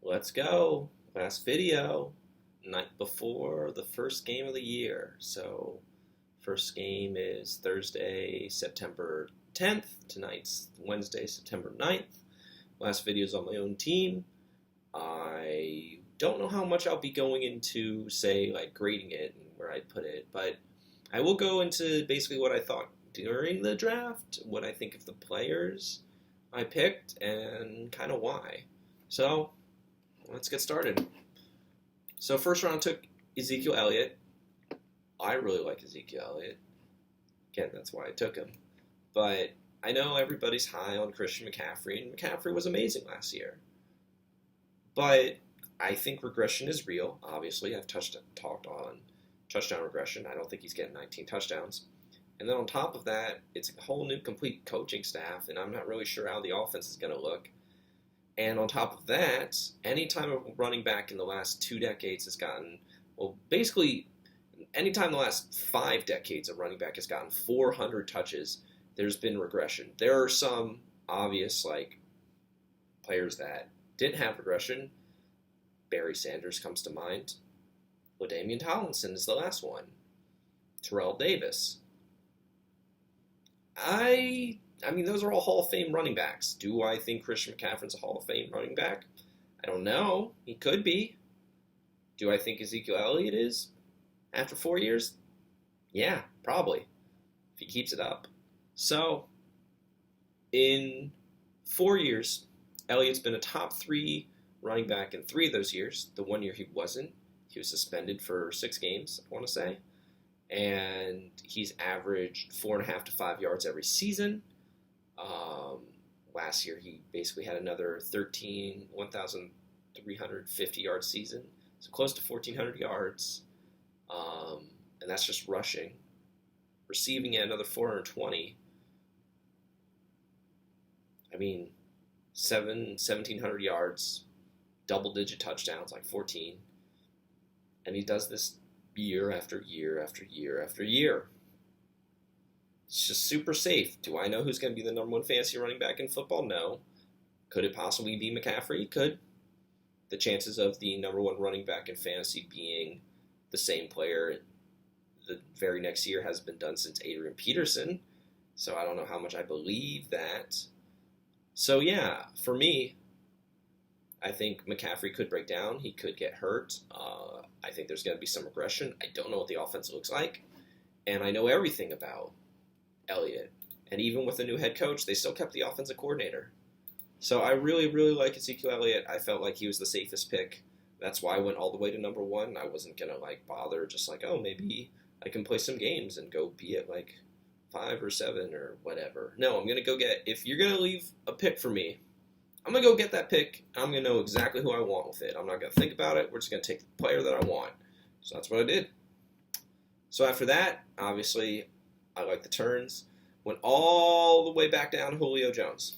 Let's go. Last video, night before the first game of the year. So, first game is Thursday, September 10th. Tonight's Wednesday, September 9th. Last video is on my own team. I don't know how much I'll be going into, say, like grading it and where I'd put it, but I will go into basically what I thought during the draft, what I think of the players I picked, and kind of why. So, let's get started. So first round took Ezekiel Elliott. I really like Ezekiel Elliott. Again, that's why I took him. But I know everybody's high on Christian McCaffrey, and McCaffrey was amazing last year. But I think regression is real. Obviously, I've talked on touchdown regression. I don't think he's getting 19 touchdowns. And then on top of that, it's a whole new complete coaching staff, and I'm not really sure how the offense is going to look. And on top of that, anytime a running back in the last 2 decades has gotten, well, basically, anytime in the last 5 decades a running back has gotten 400 touches, there's been regression. There are some obvious, players that didn't have regression. Barry Sanders comes to mind. LaDainian Tomlinson is the last one. Terrell Davis. I mean, those are all Hall of Fame running backs. Do I think Christian McCaffrey's a Hall of Fame running back? I don't know. He could be. Do I think Ezekiel Elliott is after 4 years? Yeah, probably, if he keeps it up. So, in 4 years, Elliott's been a top 3 running back in 3 of those years. The 1 year he wasn't. He was suspended for 6 games, I want to say. And he's averaged 4.5 to 5 yards every season. Last year, he basically had another 1,350 yard season, so close to 1,400 yards, and that's just rushing. Receiving at another 420. I mean, 1,700 yards, double-digit touchdowns, like 14, and he does this year after year after year after year. It's just super safe. Do I know who's going to be the number 1 fantasy running back in football? No. Could it possibly be McCaffrey? Could. The chances of the number 1 running back in fantasy being the same player the very next year has been done since Adrian Peterson. So I don't know how much I believe that. So yeah, for me, I think McCaffrey could break down. He could get hurt. I think there's going to be some regression. I don't know what the offense looks like. And I know everything about Elliott. And even with a new head coach, they still kept the offensive coordinator. So I really, really like Ezekiel Elliott. I felt like he was the safest pick. That's why I went all the way to number 1. I wasn't going to bother just maybe I can play some games and go be at 5 or 7 or whatever. No, I'm going to go if you're going to leave a pick for me, I'm going to go get that pick. I'm going to know exactly who I want with it. I'm not going to think about it. We're just going to take the player that I want. So that's what I did. So after that, obviously, I like the turns. Went all the way back down to Julio Jones.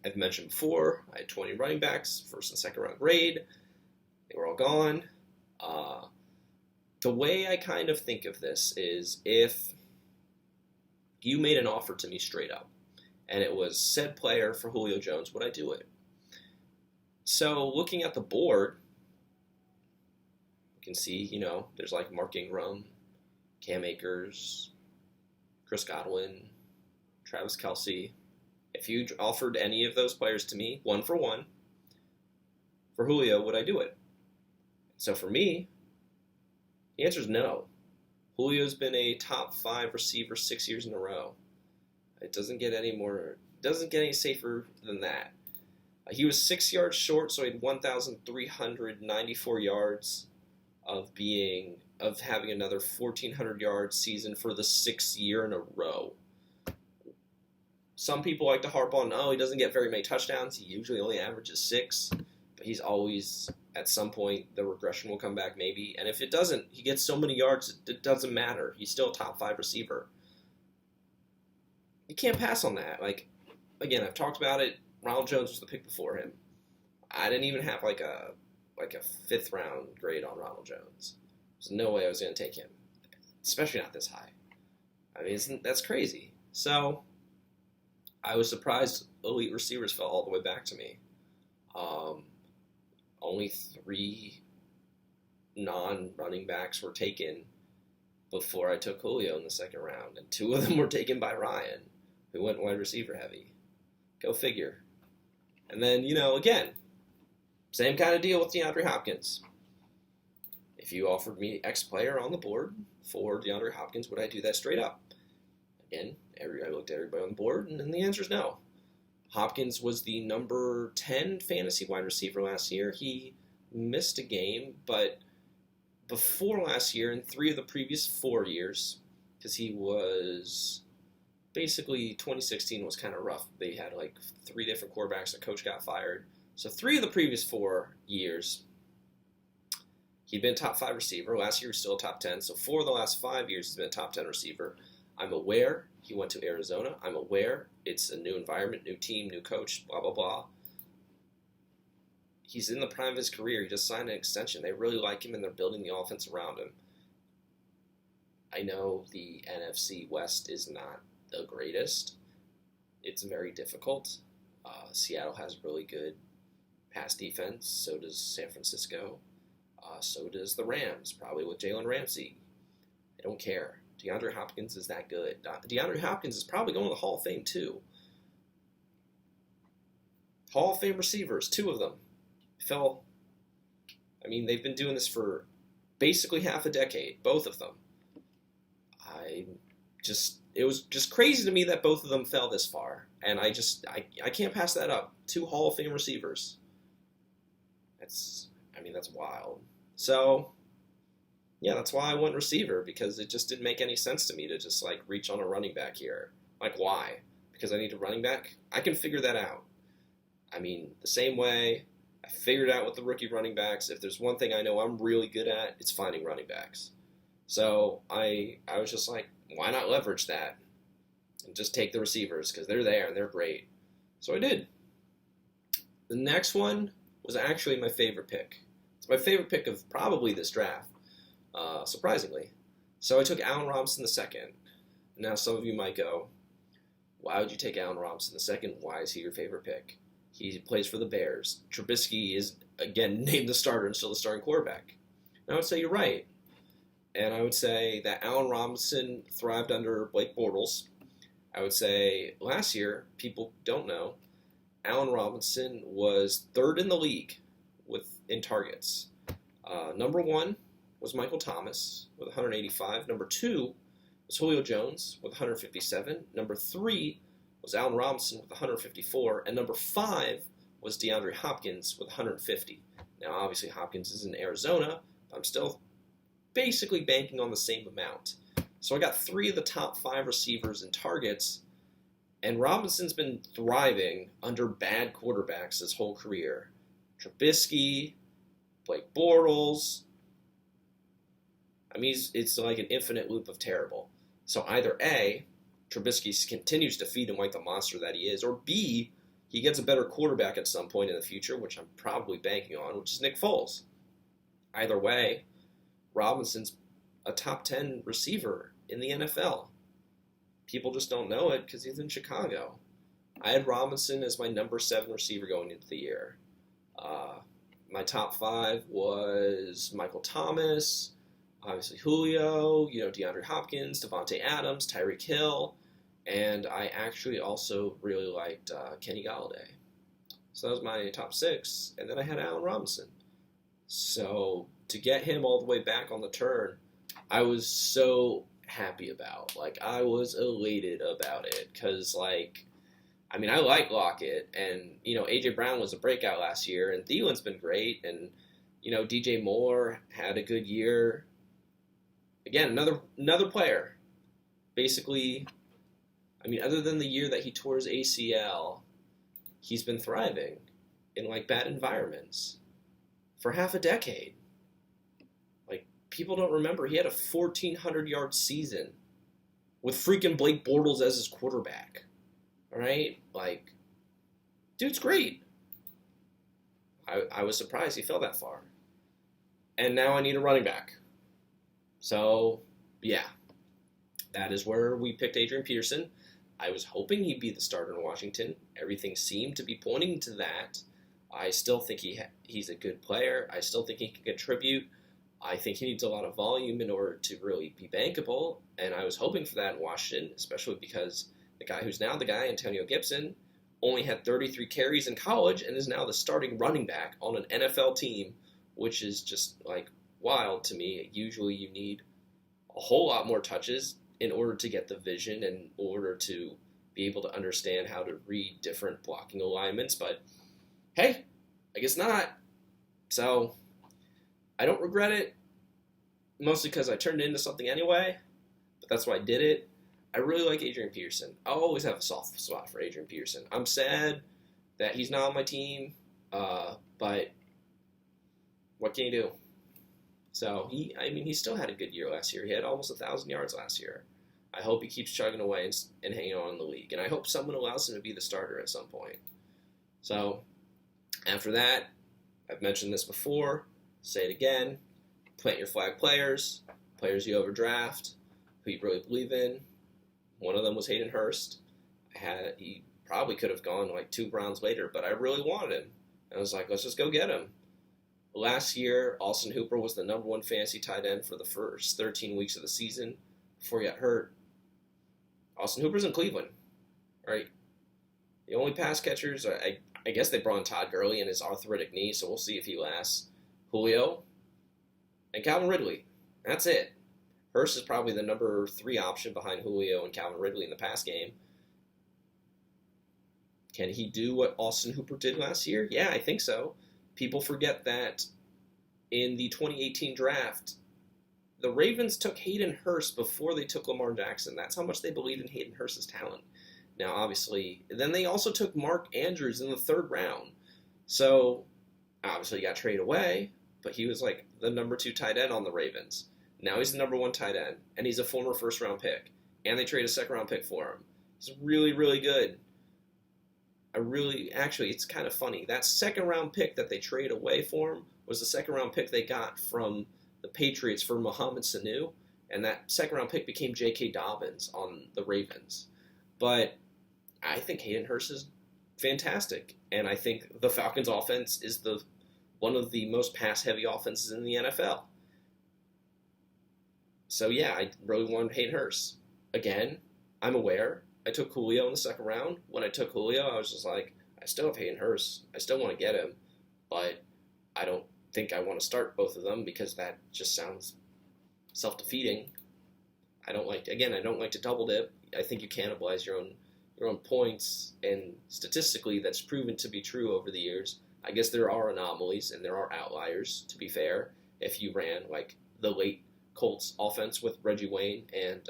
I've mentioned before, I had 20 running backs, first and second round grade. They were all gone. The way I kind of think of this is if you made an offer to me straight up, and it was said player for Julio Jones, would I do it? So looking at the board, you can see, there's Mark Ingram, Cam Akers, Chris Godwin, Travis Kelce. If you offered any of those players to me, 1 for 1, for Julio, would I do it? So for me, the answer is no. Julio's been a top 5 receiver 6 years in a row. It doesn't get any safer than that. He was 6 yards short, so he had 1,394 yards of having another 1,400 yard season for the 6th year in a row. Some people like to harp on, he doesn't get very many touchdowns. He usually only averages 6, but he's always, at some point, the regression will come back maybe. And if it doesn't, he gets so many yards, it doesn't matter. He's still a top 5 receiver. You can't pass on that. Again, I've talked about it. Ronald Jones was the pick before him. I didn't even have a 5th round grade on Ronald Jones. There's no way I was going to take him, especially not this high. I mean, that's crazy. So I was surprised elite receivers fell all the way back to me. only 3 non-running backs were taken before I took Julio in the second round, and 2 of them were taken by Ryan, who went wide receiver heavy. Go figure. And then, again, same kind of deal with DeAndre Hopkins. If you offered me X player on the board for DeAndre Hopkins, would I do that straight up? Again, I looked at everybody on the board, and the answer is no. Hopkins was the number 10 fantasy wide receiver last year. He missed a game, but before last year, in 3 of the previous 4 years, because he was basically 2016 was kind of rough. They had like 3 different quarterbacks. The coach got fired. So 3 of the previous 4 years, he'd been a top 5 receiver. Last year, he was still a top 10. So 4 of the last 5 years, he's been a top 10 receiver. I'm aware he went to Arizona. I'm aware it's a new environment, new team, new coach, blah, blah, blah. He's in the prime of his career. He just signed an extension. They really like him, and they're building the offense around him. I know the NFC West is not the greatest. It's very difficult. Seattle has really good pass defense. So does San Francisco. So does the Rams, probably with Jalen Ramsey. I don't care. DeAndre Hopkins is that good. DeAndre Hopkins is probably going to the Hall of Fame, too. Hall of Fame receivers, 2 of them. They've been doing this for basically half a decade, both of them. It was just crazy to me that both of them fell this far, and I can't pass that up. 2 Hall of Fame receivers. That's wild. So, yeah, that's why I went receiver, because it just didn't make any sense to me to just, reach on a running back here. Why? Because I need a running back? I can figure that out. The same way I figured out with the rookie running backs, if there's one thing I know I'm really good at, it's finding running backs. So I was just like, why not leverage that and just take the receivers, because they're there and they're great. So I did. The next one was actually my favorite pick. It's my favorite pick of probably this draft, surprisingly. So I took Allen Robinson the second. Now some of you might go, why would you take Allen Robinson the second? Why is he your favorite pick? He plays for the Bears. Trubisky is, again, named the starter and still the starting quarterback. And I would say you're right. And I would say that Allen Robinson thrived under Blake Bortles. I would say last year, people don't know, Allen Robinson was 3rd in the league in targets. Number 1 was Michael Thomas with 185. Number 2 was Julio Jones with 157. Number 3 was Allen Robinson with 154. And number 5 was DeAndre Hopkins with 150. Now, obviously, Hopkins is in Arizona, but I'm still basically banking on the same amount. So I got 3 of the top 5 receivers in targets, and Robinson's been thriving under bad quarterbacks his whole career. Trubisky, Blake Bortles. It's like an infinite loop of terrible. So either A, Trubisky continues to feed him like the monster that he is, or B, he gets a better quarterback at some point in the future, which I'm probably banking on, which is Nick Foles. Either way, Robinson's a top 10 receiver in the NFL. People just don't know it because he's in Chicago. I had Robinson as my number 7 receiver going into the year. My top 5 was Michael Thomas, obviously Julio, DeAndre Hopkins, Devontae Adams, Tyreek Hill, and I actually also really liked Kenny Galladay. So that was my top 6, and then I had Allen Robinson. So to get him all the way back on the turn, I was so happy about. I was elated about it, because, I like Lockett, and, A.J. Brown was a breakout last year, and Thielen's been great, and, DJ Moore had a good year. Again, another player. Basically, other than the year that he tore his ACL, he's been thriving in, bad environments for half a decade. People don't remember, he had a 1,400-yard season with freaking Blake Bortles as his quarterback. All right? Dude's great. I was surprised he fell that far. And now I need a running back. So, yeah. That is where we picked Adrian Peterson. I was hoping he'd be the starter in Washington. Everything seemed to be pointing to that. I still think he's a good player. I still think he can contribute. I think he needs a lot of volume in order to really be bankable, and I was hoping for that in Washington, especially because the guy who's now the guy, Antonio Gibson, only had 33 carries in college and is now the starting running back on an NFL team, which is just like wild to me. Usually you need a whole lot more touches in order to get the vision, in order to be able to understand how to read different blocking alignments, but hey, I guess not. So I don't regret it, mostly because I turned it into something anyway, but that's why I did it. I really like Adrian Peterson. I'll always have a soft spot for Adrian Peterson. I'm sad that he's not on my team, but what can you do? So he still had a good year last year. He had almost 1,000 yards last year. I hope he keeps chugging away and hanging on in the league, and I hope someone allows him to be the starter at some point. So after that, I've mentioned this before, say it again, plant your flag players you overdraft, who you really believe in. One of them was Hayden Hurst. He probably could have gone like 2 rounds later, but I really wanted him. And I was like, let's just go get him. Last year, Austin Hooper was the number 1 fantasy tight end for the first 13 weeks of the season before he got hurt. Austin Hooper's in Cleveland, right? The only pass catchers, I guess they brought in Todd Gurley and his arthritic knee, so we'll see if he lasts. Julio and Calvin Ridley. That's it. Hurst is probably the number 3 option behind Julio and Calvin Ridley in the pass game. Can he do what Austin Hooper did last year? Yeah, I think so. People forget that in the 2018 draft, the Ravens took Hayden Hurst before they took Lamar Jackson. That's how much they believed in Hayden Hurst's talent. Now, obviously, then they also took Mark Andrews in the 3rd round. So, obviously, he got traded away, but he was like the number 2 tight end on the Ravens. Now he's the number 1 tight end, and he's a former first-round pick. And they traded a second-round pick for him. He's really, really good. Actually, it's kind of funny. That second-round pick that they traded away for him was the second-round pick they got from the Patriots for Mohamed Sanu, and that second-round pick became J.K. Dobbins on the Ravens. But I think Hayden Hurst is fantastic, and I think the Falcons' offense is one of the most pass-heavy offenses in the NFL. So yeah, I really wanted Hayden Hurst. Again, I'm aware I took Julio in the 2nd round. When I took Julio, I was just like, I still have Hayden Hurst. I still want to get him, but I don't think I want to start both of them because that just sounds self-defeating. I don't like to double dip. I think you cannibalize your own points, and statistically that's proven to be true over the years. I guess there are anomalies and there are outliers, to be fair. If you ran like the late Colts offense with Reggie Wayne and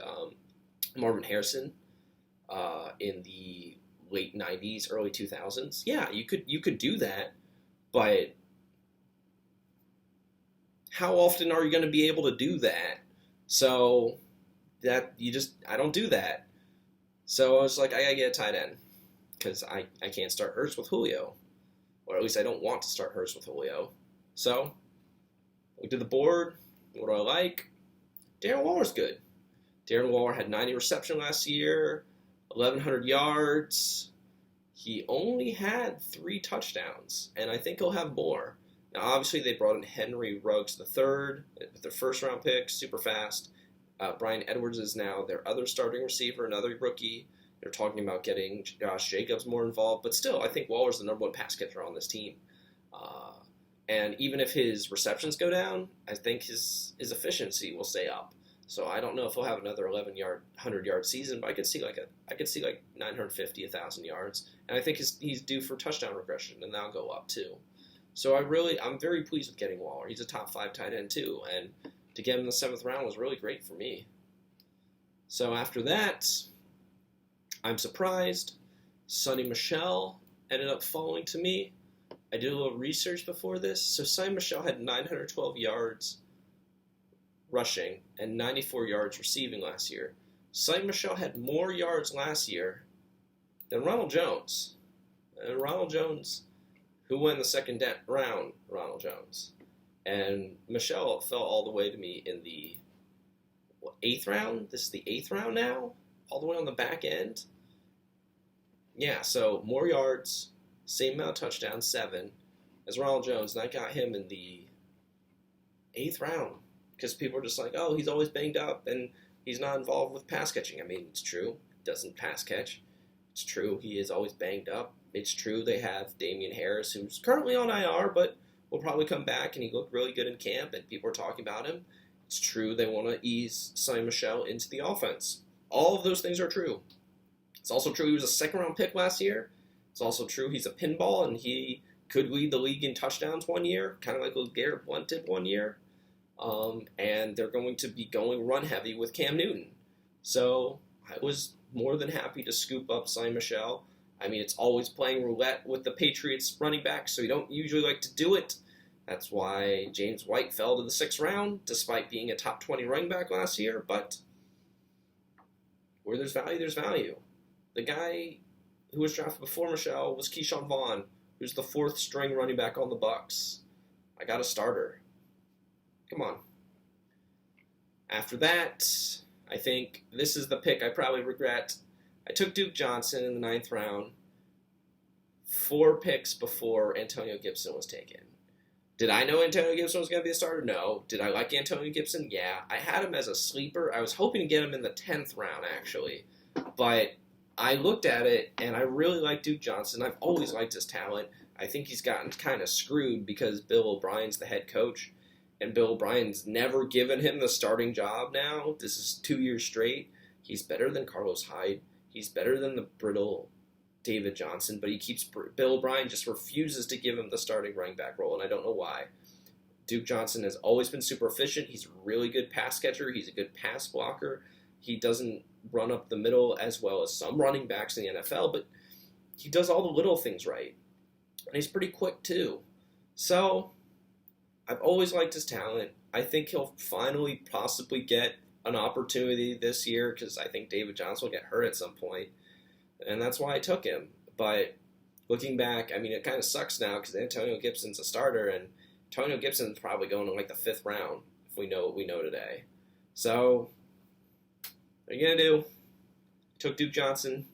Marvin Harrison in the late 90s, early 2000s, yeah, you could do that, but how often are you going to be able to do that? So I don't do that. So I was like, I gotta get a tight end because I can't start Hurst with Julio, or at least I don't want to start Hurst with Julio. So looked at the board. What do I like? Darren Waller's good. Darren Waller had 90 receptions last year, 1,100 yards. He only had 3 touchdowns, and I think he'll have more. Now, obviously, they brought in Henry Ruggs III with their 1st-round pick, super fast. Brian Edwards is now their other starting receiver, another rookie. They're talking about getting Josh Jacobs more involved, but still, I think Waller's the number 1 pass catcher on this team. And even if his receptions go down, I think his efficiency will stay up. So I don't know if he'll have another 100-yard season, but I could see like 950, 1,000 yards, and I think he's due for touchdown regression, and that'll go up too. So I'm very pleased with getting Waller. He's a top 5 tight end too, and to get him in the 7th round was really great for me. So after that, I'm surprised Sonny Michel ended up falling to me. I did a little research before this. So Sonny Michel had 912 yards rushing and 94 yards receiving last year. Sonny Michel had more yards last year than Ronald Jones. And Ronald Jones, who went in the 2nd round, Ronald Jones. And Michel fell all the way to me in the 8th round? This is the 8th round now? All the way on the back end? Yeah, so more yards, same amount of touchdowns, 7. as Ronald Jones, and I got him in the 8th round because people are just like, oh, he's always banged up and he's not involved with pass catching. I mean, it's true. He doesn't pass catch. It's true. He is always banged up. It's true they have Damian Harris, who's currently on IR, but will probably come back, and he looked really good in camp, and people are talking about him. It's true they want to ease Sonny Michel into the offense. All of those things are true. It's also true he was a second-round pick last year. It's also true he's a pinball, and he could lead the league in touchdowns one year, kind of like what Garrett Blount did one year. And they're going to be going run-heavy with Cam Newton. So I was more than happy to scoop up Sonny Michel. I mean, it's always playing roulette with the Patriots running back, so you don't usually like to do it. That's why James White fell to the 6th round, despite being a top 20 running back last year. But where there's value, there's value. The guy who was drafted before Michel was Keyshawn Vaughn, who's the 4th string running back on the Bucs. I got a starter. Come on. After that, I think this is the pick I probably regret. I took Duke Johnson in the 9th round, 4 picks before Antonio Gibson was taken. Did I know Antonio Gibson was going to be a starter? No. Did I like Antonio Gibson? Yeah. I had him as a sleeper. I was hoping to get him in the 10th round, actually. But I looked at it, and I really like Duke Johnson. I've always liked his talent. I think he's gotten kind of screwed because Bill O'Brien's the head coach, and Bill O'Brien's never given him the starting job now. This is 2 years straight. He's better than Carlos Hyde. He's better than the brittle David Johnson, but Bill O'Brien just refuses to give him the starting running back role, and I don't know why. Duke Johnson has always been super efficient. He's a really good pass catcher. He's a good pass blocker. He doesn't run up the middle as well as some running backs in the NFL, but he does all the little things right. And he's pretty quick, too. So, I've always liked his talent. I think he'll finally possibly get an opportunity this year because I think David Johnson will get hurt at some point. And that's why I took him. But looking back, I mean, it kind of sucks now because Antonio Gibson's a starter, and Antonio Gibson's probably going in like the 5th round if we know what we know today. So, what are you going to do? Took Duke Johnson.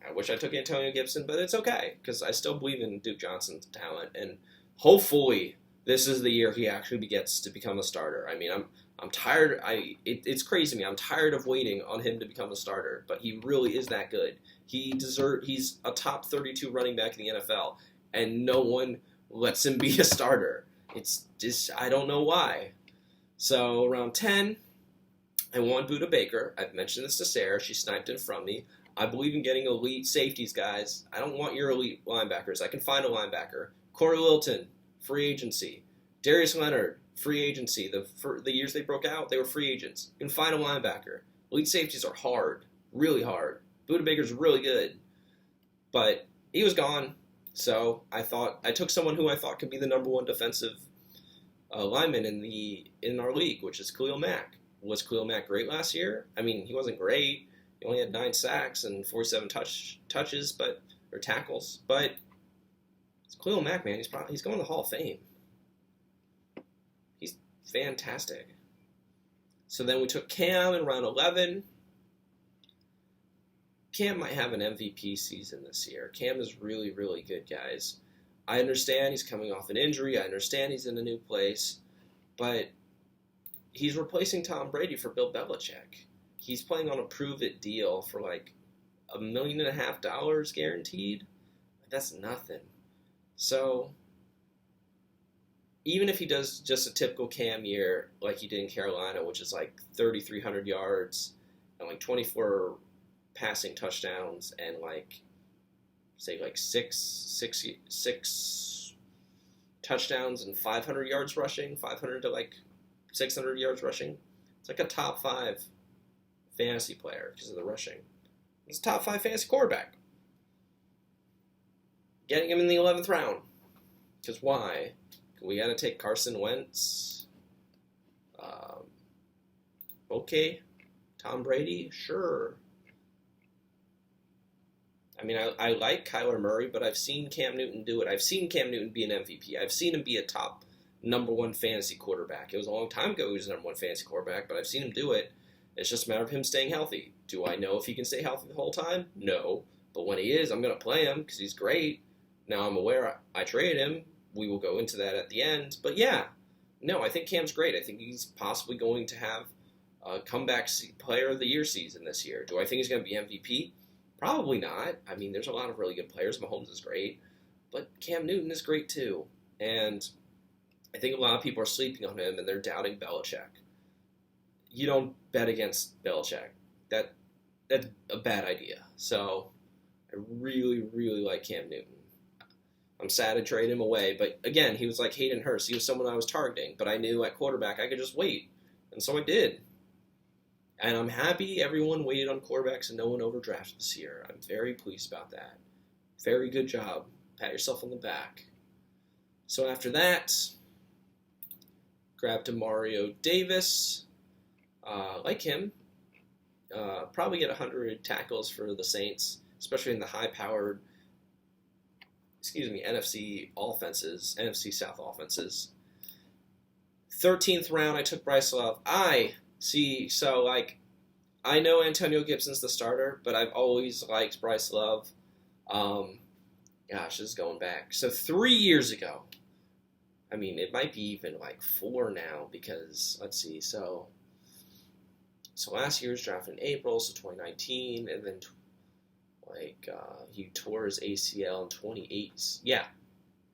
I wish I took Antonio Gibson, but it's okay because I still believe in Duke Johnson's talent, and hopefully this is the year he actually gets to become a starter. I mean, I'm tired. It's crazy to me. I'm tired of waiting on him to become a starter, but he really is that good. He's a top 32 running back in the NFL, and no one lets him be a starter. It's just, I don't know why. So around 10, I want Buda Baker. I've mentioned this to Sarah. She sniped it from me. I believe in getting elite safeties, guys. I don't want your elite linebackers. I can find a linebacker. Corey Littleton, free agency. Darius Leonard, free agency. The years they broke out, they were free agents. You can find a linebacker. Elite safeties are hard, really hard. Buda Baker's really good, but he was gone. So I took someone who I thought could be the number 1 defensive lineman in our league, which is Khalil Mack. Was Khalil Mack great last year? I mean, he wasn't great. He only had 9 sacks and 47 touches, or tackles. But it's Khalil Mack, man. He's going to the Hall of Fame. He's fantastic. So then we took Cam in round 11. Cam might have an MVP season this year. Cam is really, really good, guys. I understand he's coming off an injury. I understand he's in a new place. But he's replacing Tom Brady for Bill Belichick. He's playing on a prove-it deal for like $1.5 million guaranteed. That's nothing. So, even if he does just a typical Cam year like he did in Carolina, which is like 3,300 yards and like 24 passing touchdowns and like, say like six touchdowns and 500 yards rushing, 500 to like 600 yards rushing. It's like a top 5 fantasy player because of the rushing. He's a top 5 fantasy quarterback. Getting him in the 11th round. Because why? We got to take Carson Wentz. Okay. Tom Brady? Sure. I mean, I like Kyler Murray, but I've seen Cam Newton do it. I've seen Cam Newton be an MVP. I've seen him be a top number 1 fantasy quarterback. It was a long time ago he was the number 1 fantasy quarterback, but I've seen him do it. It's just a matter of him staying healthy. Do I know if he can stay healthy the whole time? No. But when he is, I'm going to play him because he's great. Now, I'm aware I traded him. We will go into that at the end. But yeah, no, I think Cam's great. I think he's possibly going to have a comeback player of the year season this year. Do I think he's going to be MVP? Probably not. I mean, there's a lot of really good players. Mahomes is great. But Cam Newton is great too. And I think a lot of people are sleeping on him and they're doubting Belichick. You don't bet against Belichick. That's a bad idea. So I really, really like Cam Newton. I'm sad to trade him away, but again, he was like Hayden Hurst. He was someone I was targeting, but I knew at quarterback I could just wait, and so I did. And I'm happy everyone waited on quarterbacks and no one overdrafted this year. I'm very pleased about that. Very good job. Pat yourself on the back. So after that, grabbed Demario Davis. Like him. Probably get 100 tackles for the Saints, especially in the high-powered, NFC South offenses. 13th round, I took Bryce Love. I know Antonio Gibson's the starter, but I've always liked Bryce Love. This is going back. So 3 years ago, I mean, it might be even like 4 now because, let's see, so last year was drafted in April, so 2019, and then he tore his ACL in 28. Yeah,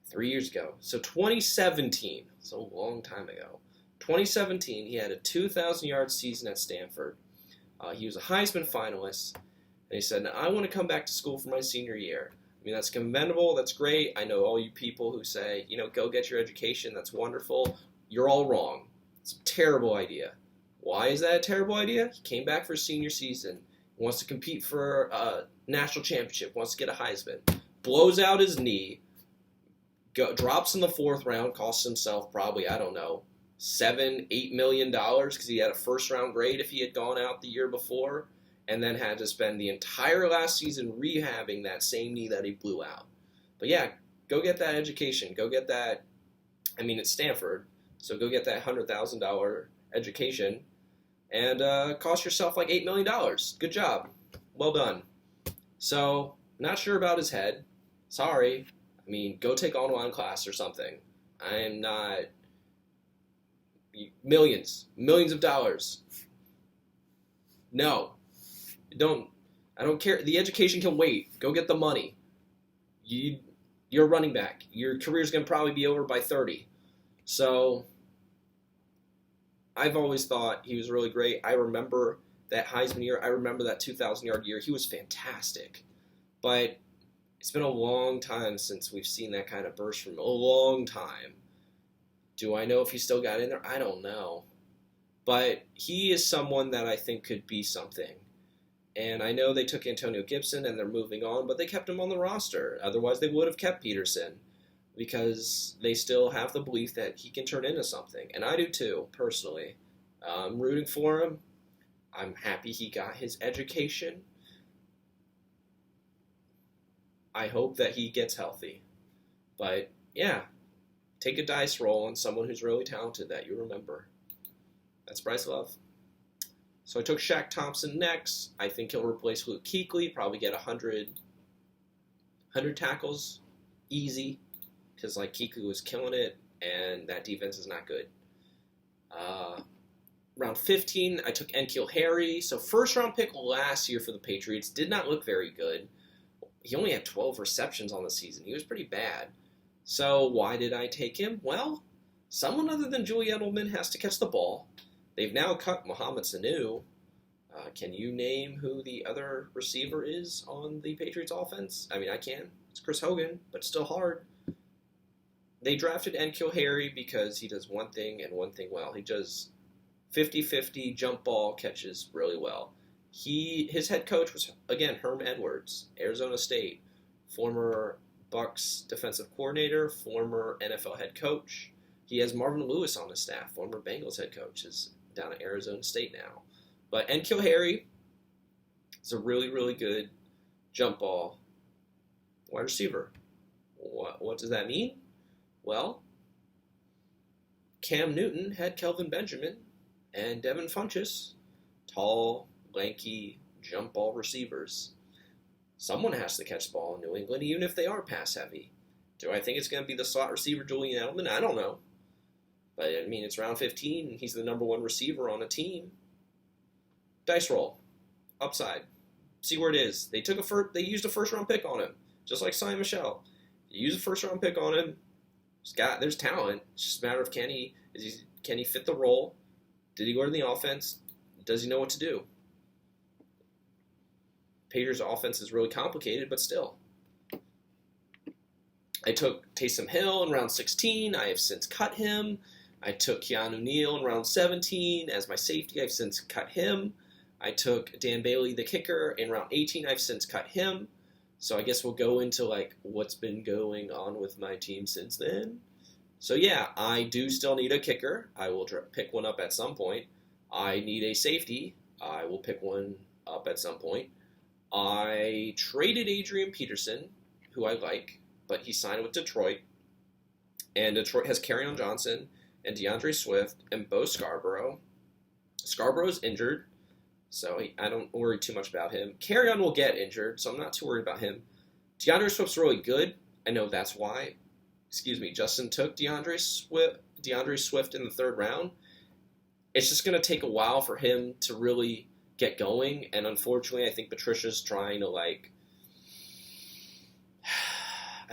3 years ago. So 2017, so a long time ago. 2017, he had a 2,000-yard season at Stanford. He was a Heisman finalist, and he said, I want to come back to school for my senior year. I mean, that's commendable. That's great. I know all you people who say, go get your education. That's wonderful. You're all wrong. It's a terrible idea. Why is that a terrible idea? He came back for his senior season. He wants to compete for a national championship. Wants to get a Heisman. Blows out his knee. Drops in the 4th round. Costs himself probably, I don't know, $7-8 million because he had a first-round grade if he had gone out the year before, and then had to spend the entire last season rehabbing that same knee that he blew out. But yeah, go get that education. Go get that. I mean, it's Stanford, so go get that $100,000 education. And cost yourself like $8 million. Good job. Well done. So, not sure about his head. Sorry. I mean, go take online class or something. I am not... Millions of dollars. No. I don't care. The education can wait. Go get the money. You're a running back. Your career's going to probably be over by 30. So... I've always thought he was really great. I remember that Heisman year. I remember that 2,000-yard year. He was fantastic. But it's been a long time since we've seen that kind of burst from him. A long time. Do I know if he still got in there? I don't know. But he is someone that I think could be something. And I know they took Antonio Gibson and they're moving on, but they kept him on the roster. Otherwise, they would have kept Peterson. Because they still have the belief that he can turn into something. And I do too, personally. I'm rooting for him. I'm happy he got his education. I hope that he gets healthy. But, yeah, take a dice roll on someone who's really talented that you remember. That's Bryce Love. So I took Shaq Thompson next. I think he'll replace Luke Kuechly, probably get 100 tackles. Easy. Because Kuechly was killing it, and that defense is not good. Round 15, I took N'Keal Harry. So first round pick last year for the Patriots. Did not look very good. He only had 12 receptions on the season. He was pretty bad. So why did I take him? Well, someone other than Julian Edelman has to catch the ball. They've now cut Mohamed Sanu. Can you name who the other receiver is on the Patriots offense? I mean, I can. It's Chris Hogan, but it's still hard. They drafted N'Keal Harry because he does one thing and one thing well. He does 50-50 jump ball catches really well. His head coach was, again, Herm Edwards, Arizona State, former Bucs defensive coordinator, former NFL head coach. He has Marvin Lewis on his staff, former Bengals head coach, is down at Arizona State now. But N'Keal Harry is a really, really good jump ball wide receiver. What does that mean? Well, Cam Newton had Kelvin Benjamin and Devin Funchess, tall, lanky, jump ball receivers. Someone has to catch the ball in New England, even if they are pass heavy. Do I think it's going to be the slot receiver Julian Edelman? I don't know. But, I mean, it's round 15, and he's the number one receiver on a team. Dice roll. Upside. See where it is. They used a first-round pick on him, just like Sonny Michel. You use a first-round pick on him. There's talent. It's just a matter of can he fit the role? Did he learn the offense? Does he know what to do? Patriots' offense is really complicated, but still. I took Taysom Hill in round 16. I have since cut him. I took Keanu Neal in round 17 as my safety. I've since cut him. I took Dan Bailey, the kicker, in round 18. I've since cut him. So I guess we'll go into what's been going on with my team since then. So yeah, I do still need a kicker. I will pick one up at some point. I need a safety. I will pick one up at some point. I traded Adrian Peterson, who I like, but he signed with Detroit. And Detroit has Kerryon Johnson and Deandre Swift and Bo Scarborough. Scarborough's injured, so I don't worry too much about him. Kerryon will get injured, so I'm not too worried about him. Deandre Swift's really good. I know that's why. Justin took Deandre Swift in the third round. It's just going to take a while for him to really get going, and unfortunately, I think Patricia's trying to, I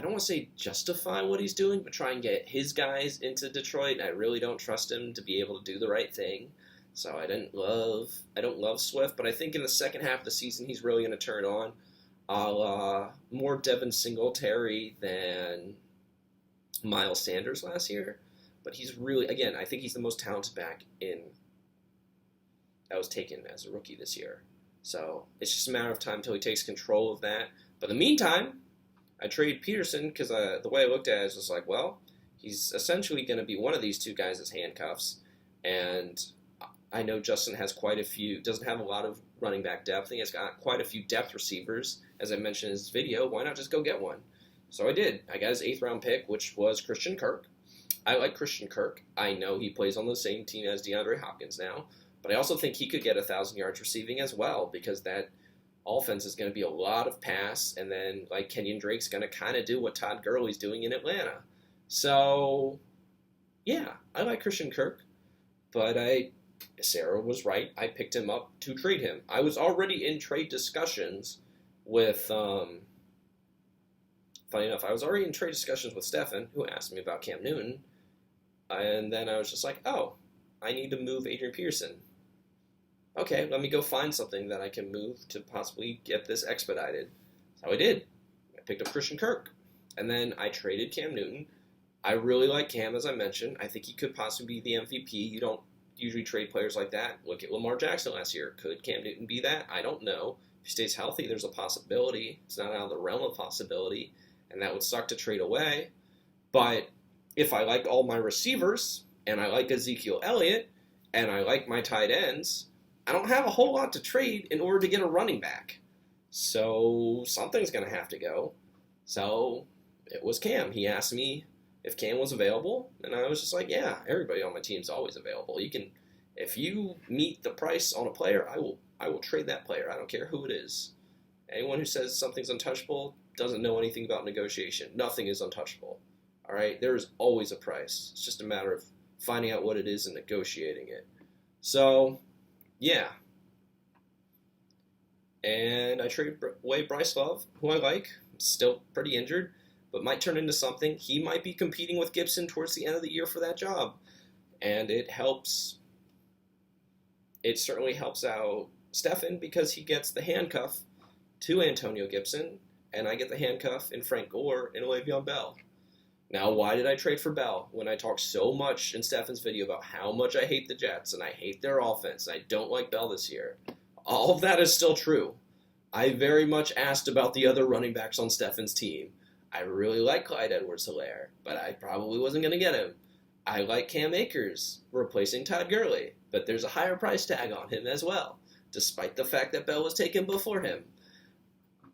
don't want to say justify what he's doing, but try and get his guys into Detroit, and I really don't trust him to be able to do the right thing. So I don't love Swift, but I think in the second half of the season, he's really going to turn on. More Devin Singletary than Miles Sanders last year, but he's really, again, I think he's the most talented back that was taken as a rookie this year. So it's just a matter of time until he takes control of that. But in the meantime, I traded Peterson because the way I looked at it was like, well, he's essentially going to be one of these two guys as handcuffs, and I know Justin has doesn't have a lot of running back depth. I think he's got quite a few depth receivers, as I mentioned in his video. Why not just go get one? So I did. I got his 8th round pick, which was Christian Kirk. I like Christian Kirk. I know he plays on the same team as DeAndre Hopkins now, but I also think he could get 1,000 yards receiving as well, because that offense is going to be a lot of pass, and then Kenyon Drake's going to kind of do what Todd Gurley's doing in Atlanta. So, yeah, I like Christian Kirk, but Sarah was right. I picked him up to trade him. I was already in trade discussions with, funny enough, I was already in trade discussions with Stefan, who asked me about Cam Newton, and then I was just like, oh, I need to move Adrian Peterson. Okay, let me go find something that I can move to possibly get this expedited. So I did. I picked up Christian Kirk, and then I traded Cam Newton. I really like Cam, as I mentioned. I think he could possibly be the MVP. You don't usually trade players like that. Look at Lamar Jackson last year. Could Cam Newton be that? I don't know. If he stays healthy, there's a possibility. It's not out of the realm of possibility, and that would suck to trade away. But if I like all my receivers, and I like Ezekiel Elliott, and I like my tight ends, I don't have a whole lot to trade in order to get a running back. So something's going to have to go. So it was Cam. He asked me if Cam was available, and I was just like, yeah, everybody on my team's always available. If you meet the price on a player, I will trade that player. I don't care who it is. Anyone who says something's untouchable doesn't know anything about negotiation. Nothing is untouchable. All right? There is always a price. It's just a matter of finding out what it is and negotiating it. So, yeah. And I traded away Bryce Love, who I like. Still pretty injured, but might turn into something. He might be competing with Gibson towards the end of the year for that job. And it certainly helps out Stefan, because he gets the handcuff to Antonio Gibson, and I get the handcuff in Frank Gore and Le'Veon Bell. Now, why did I trade for Bell when I talked so much in Stefan's video about how much I hate the Jets and I hate their offense and I don't like Bell this year? All of that is still true. I very much asked about the other running backs on Stefan's team. I really like Clyde Edwards-Helaire, but I probably wasn't going to get him. I like Cam Akers replacing Todd Gurley, but there's a higher price tag on him as well, despite the fact that Bell was taken before him.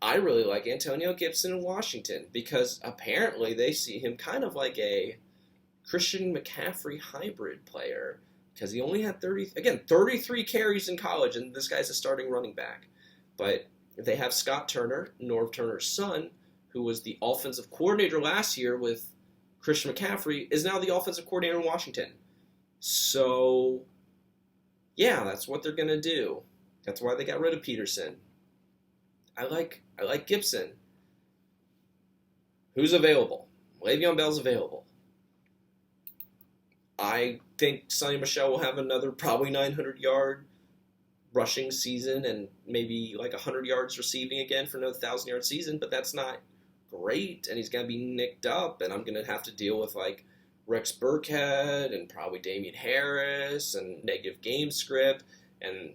I really like Antonio Gibson in Washington, because apparently they see him kind of like a Christian McCaffrey hybrid player, because he only had 33 carries in college, and this guy's a starting running back. But they have Scott Turner, Norv Turner's son, who was the offensive coordinator last year with Christian McCaffrey, is now the offensive coordinator in Washington. So, yeah, that's what they're going to do. That's why they got rid of Peterson. I like Gibson. Who's available? Le'Veon Bell's available. I think Sonny Michel will have another probably 900-yard rushing season and maybe like 100 yards receiving again for another 1,000-yard season, but that's not great, and he's going to be nicked up, and I'm going to have to deal with like Rex Burkhead and probably Damian Harris and negative game script and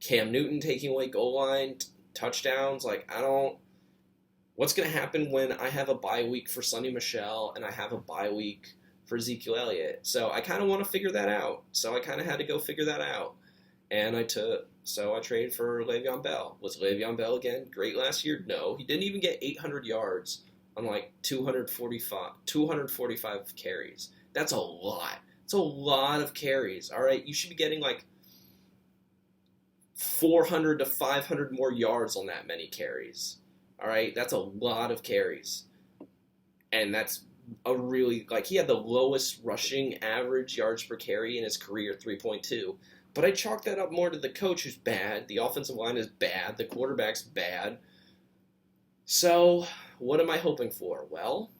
Cam Newton taking away goal line touchdowns. Like, what's going to happen when I have a bye week for Sonny Michel and I have a bye week for Ezekiel Elliott? So I kind of want to figure that out. So I kind of had to go figure that out. And I traded for Le'Veon Bell. Was Le'Veon Bell again great last year? No. He didn't even get 800 yards on like 245 carries. That's a lot. It's a lot of carries. All right, you should be getting like 400 to 500 more yards on that many carries. All right, that's a lot of carries. And that's a really, like, he had the lowest rushing average yards per carry in his career, 3.2. But I chalk that up more to the coach, who's bad. The offensive line is bad. The quarterback's bad. So, what am I hoping for? Well,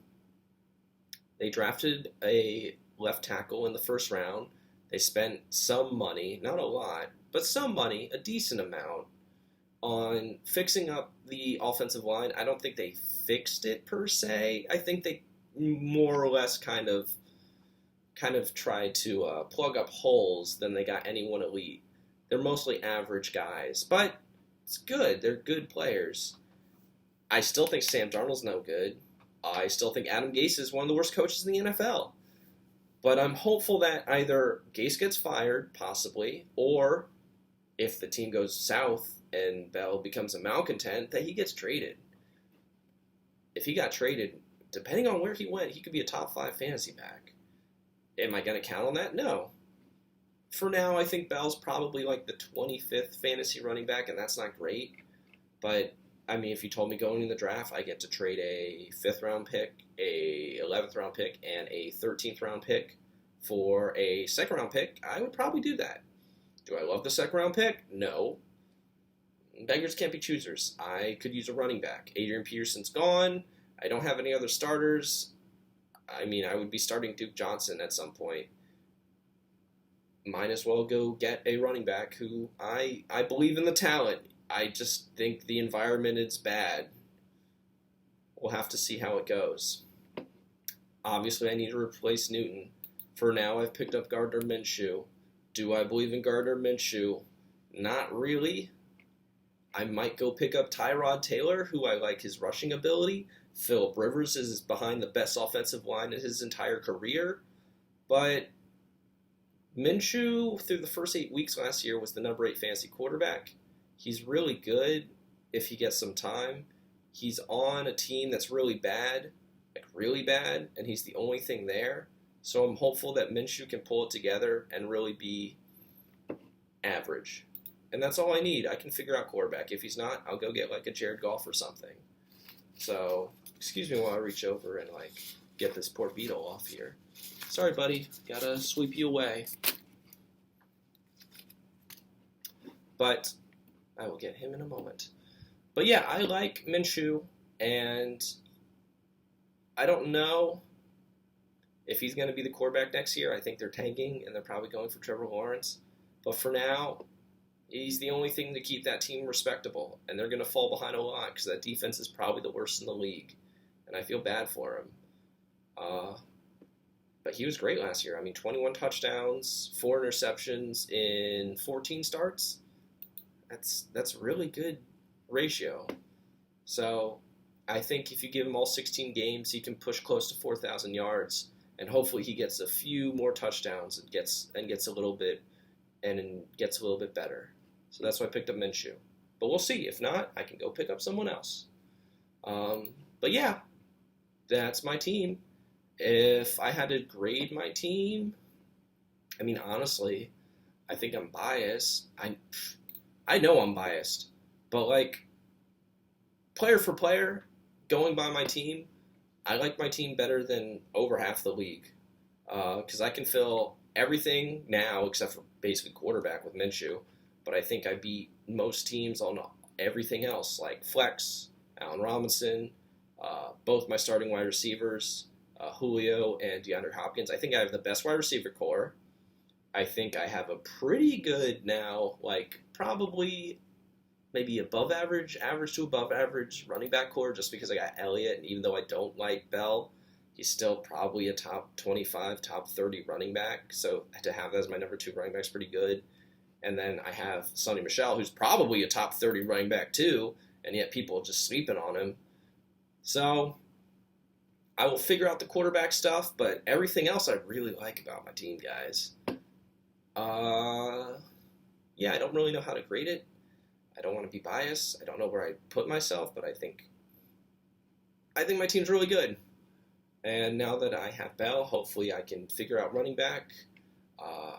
they drafted a left tackle in the first round. They spent some money, not a lot, but some money, a decent amount, on fixing up the offensive line. I don't think they fixed it per se. I think they more or less kind of tried to plug up holes than they got anyone elite. They're mostly average guys, but it's good. They're good players. I still think Sam Darnold's no good. I still think Adam Gase is one of the worst coaches in the NFL. But I'm hopeful that either Gase gets fired, possibly, or if the team goes south and Bell becomes a malcontent, that he gets traded. If he got traded, depending on where he went, he could be a top 5 fantasy back. Am I going to count on that? No. For now, I think Bell's probably like the 25th fantasy running back, and that's not great. But, I mean, if you told me going in the draft, I get to trade a 5th-round pick, a 11th-round pick, and a 13th-round pick for a 2nd-round pick, I would probably do that. Do I love the 2nd-round pick? No. Beggars can't be choosers. I could use a running back. Adrian Peterson's gone. I don't have any other starters. I mean, I would be starting Duke Johnson at some point. Might as well go get a running back who I believe in the talent. I just think the environment is bad. We'll have to see how it goes. Obviously, I need to replace Newton. For now, I've picked up Gardner Minshew. Do I believe in Gardner Minshew? Not really. I might go pick up Tyrod Taylor, who I like his rushing ability. Phillip Rivers is behind the best offensive line in his entire career. But Minshew, through the first 8 weeks last year, was the number 8 fantasy quarterback. He's really good if he gets some time. He's on a team that's really bad, and he's the only thing there. So I'm hopeful that Minshew can pull it together and really be average. And that's all I need. I can figure out quarterback. If he's not, I'll go get like a Jared Goff or something. So, excuse me while I reach over and like get this poor beetle off here. Sorry, buddy. Gotta sweep you away. But I will get him in a moment. But yeah, I like Minshew, and I don't know if he's going to be the quarterback next year. I think they're tanking, and they're probably going for Trevor Lawrence. But for now, he's the only thing to keep that team respectable, and they're going to fall behind a lot because that defense is probably the worst in the league, and I feel bad for him. But he was great last year. I mean, 21 touchdowns, 4 interceptions in 14 starts. That's really good ratio. So I think if you give him all 16 games, he can push close to 4,000 yards, and hopefully he gets a few more touchdowns and gets a little bit better. So that's why I picked up Minshew. But we'll see. If not, I can go pick up someone else. But yeah, that's my team. If I had to grade my team, I mean, honestly, I think I'm biased. I know I'm biased. But, like, player for player, going by my team, I like my team better than over half the league because I can fill everything now except for basically quarterback with Minshew. But I think I beat most teams on everything else, like flex, Allen Robinson, both my starting wide receivers, Julio and Deandre Hopkins. I think I have the best wide receiver core. I think I have a pretty good now, like probably maybe above average, average to above average running back core just because I got Elliott. And even though I don't like Bell, he's still probably a top 25, top 30 running back. So to have that as my number 2 running back is pretty good. And then I have Sonny Michel, who's probably a top 30 running back too, and yet people are just sleeping on him. So I will figure out the quarterback stuff, but everything else I really like about my team, guys. Yeah, I don't really know how to grade it. I don't want to be biased. I don't know where I put myself, but I think my team's really good. And now that I have Bell, hopefully I can figure out running back.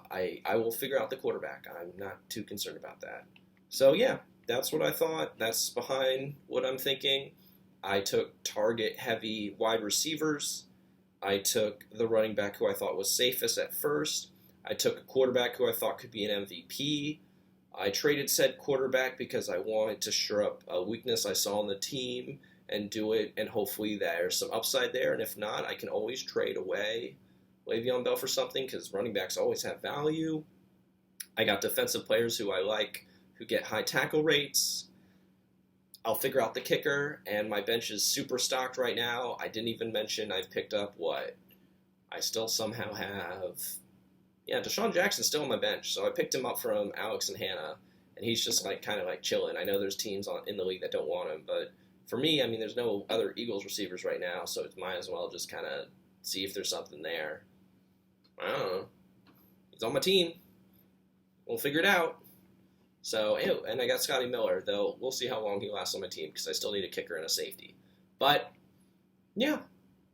I will figure out the quarterback. I'm not too concerned about that. So yeah, that's what I thought. That's behind what I'm thinking. I took target-heavy wide receivers. I took the running back who I thought was safest at first. I took a quarterback who I thought could be an MVP. I traded said quarterback because I wanted to shore up a weakness I saw on the team and do it, and hopefully there's some upside there. And if not, I can always trade away Le'Veon Bell for something because running backs always have value. I got defensive players who I like who get high tackle rates. I'll figure out the kicker, and my bench is super stocked right now. I didn't even mention I've picked up what? I still somehow have... Yeah, Deshaun Jackson's still on my bench, so I picked him up from Alex and Hannah, and he's just kind of chilling. I know there's teams in the league that don't want him, but for me, I mean, there's no other Eagles receivers right now, so it might as well just kind of see if there's something there. I don't know. He's on my team. We'll figure it out. So, and I got Scotty Miller, though we'll see how long he lasts on my team because I still need a kicker and a safety. But, yeah,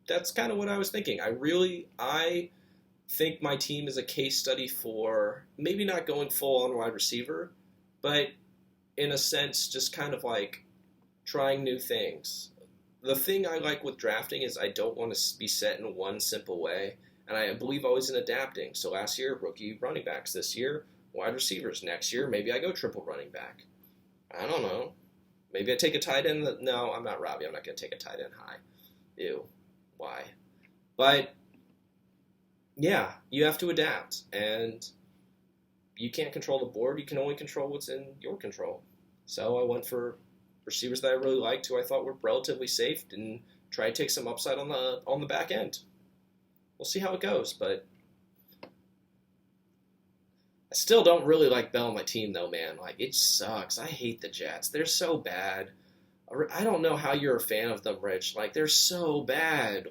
that's kind of what I was thinking. I think my team is a case study for maybe not going full on wide receiver, but in a sense, just kind of trying new things. The thing I like with drafting is I don't want to be set in one simple way, and I believe always in adapting. So last year, rookie running backs. This year, wide receivers. Next year, maybe I go triple running back. I don't know. Maybe I take a tight end. No, I'm not Robbie. I'm not going to take a tight end high. Ew. Why? But yeah, you have to adapt, and you can't control the board. You can only control what's in your control. So I went for receivers that I really liked, who I thought were relatively safe, and try to take some upside on the back end. We'll see how it goes, but I still don't really like Bell on my team, though, man. It sucks. I hate the Jets. They're so bad. I don't know how you're a fan of them, Rich. They're so bad.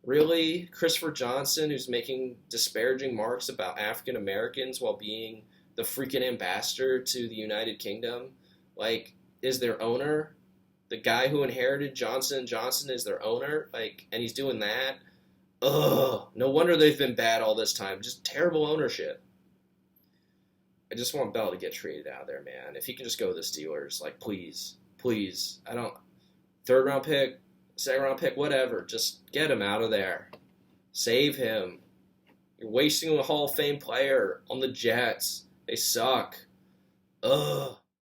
Really? Christopher Johnson, who's making disparaging marks about African Americans while being the freaking ambassador to the United Kingdom? Is their owner the guy who inherited Johnson & Johnson is their owner? And he's doing that? Ugh. No wonder they've been bad all this time. Just terrible ownership. I just want Bell to get traded out of there, man. If he can just go to the Steelers, please. Please. I don't... 3rd round pick, 2nd round pick, whatever. Just get him out of there. Save him. You're wasting a Hall of Fame player on the Jets. They suck. Ugh.